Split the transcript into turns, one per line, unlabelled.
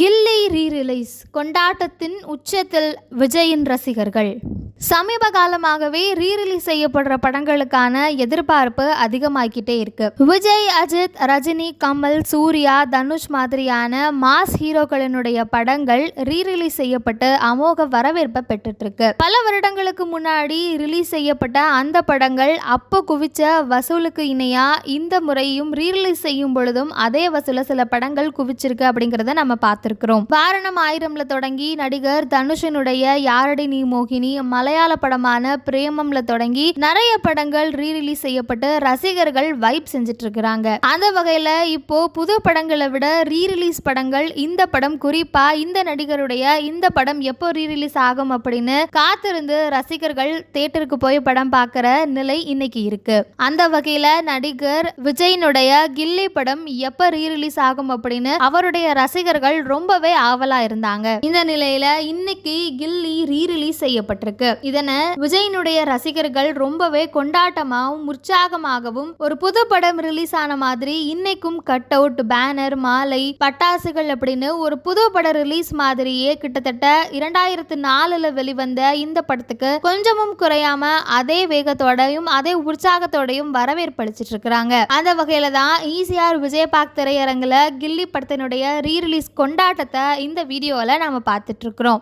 கில்லி re-release கொண்டாட்டத்தின் உச்சத்தில் விஜயின் ரசிகர்கள். சமீப காலமாகவே ரீ-ரிலீஸ் செய்யப்படுற படங்களுக்கான எதிர்பார்ப்பு அதிகமாகிக்கிட்டே இருக்கு. விஜய், அஜித், ரஜினி, கமல், சூர்யா, தனுஷ் மாதிரியான மாஸ் ஹீரோக்களினுடைய படங்கள் ரீ-ரிலீஸ் செய்யப்பட்டு அமோக வரவேற்பை பெற்றுட்டு இருக்கு. பல வருடங்களுக்கு முன்னாடி ரிலீஸ் செய்யப்பட்ட அந்த படங்கள் அப்போ குவிச்ச வசூலுக்கு இணையா இந்த முறையும் ரீ-ரிலீஸ் செய்யும் பொழுதும் அதே வசூல சில படங்கள் குவிச்சிருக்கு அப்படிங்கறத நம்ம பார்த்திருக்கிறோம். வாரணம் ஆயிரம்ல தொடங்கி நடிகர் தனுஷனுடைய யாரடி நீ மோகினி, மலையாள படமான பிரேமம்ல தொடங்கி நிறைய படங்கள் ரீ-ரிலீஸ் செய்யப்பட்டு ரசிகர்கள் வைப் செஞ்சுட்டு இருக்காங்க. அந்த வகையில இப்போ புது படங்களை விட ரீ-ரிலீஸ் படங்கள், இந்த படம் குறிப்பா இந்த நடிகருடைய இந்த படம் எப்போ ரீ-ரிலீஸ் ஆகும் அப்படின்னு காத்திருந்து ரசிகர்கள் தியேட்டருக்கு போய் படம் பார்க்கிற நிலை இன்னைக்கு இருக்கு. அந்த வகையில நடிகர் விஜயினுடைய கில்லி படம் எப்ப ரீ-ரிலீஸ் ஆகும் அப்படின்னு அவருடைய ரசிகர்கள் ரொம்பவே ஆவலா இருந்தாங்க. இந்த நிலையில இன்னைக்கு கில்லி ரீ-ரிலீஸ் செய்யப்பட்டிருக்கு. இதனை விஜயினுடைய ரசிகர்கள் ரொம்பவே கொண்டாட்டமாகவும் உற்சாகமாகவும் ஒரு புது படம் ரிலீஸ் ஆன மாதிரி இன்னைக்கும் கட் அவுட், பேனர், மாலை, பட்டாசுகள் அப்படின்னு ஒரு புது படம் ரிலீஸ் மாதிரியே கிட்டத்தட்ட 2004 வெளிவந்த இந்த படத்துக்கு கொஞ்சமும் குறையாம அதே வேகத்தோடையும் அதே உற்சாகத்தோடையும் வரவேற்பு அளிச்சிட்டு இருக்காங்க. அந்த வகையில தான் ஈசிஆர் விஜயபாக் திரையரங்குல கில்லி படத்தினுடைய ரீ-ரிலீஸ் கொண்டாட்டத்தை இந்த வீடியோல நாம பார்த்துட்டு இருக்கிறோம்.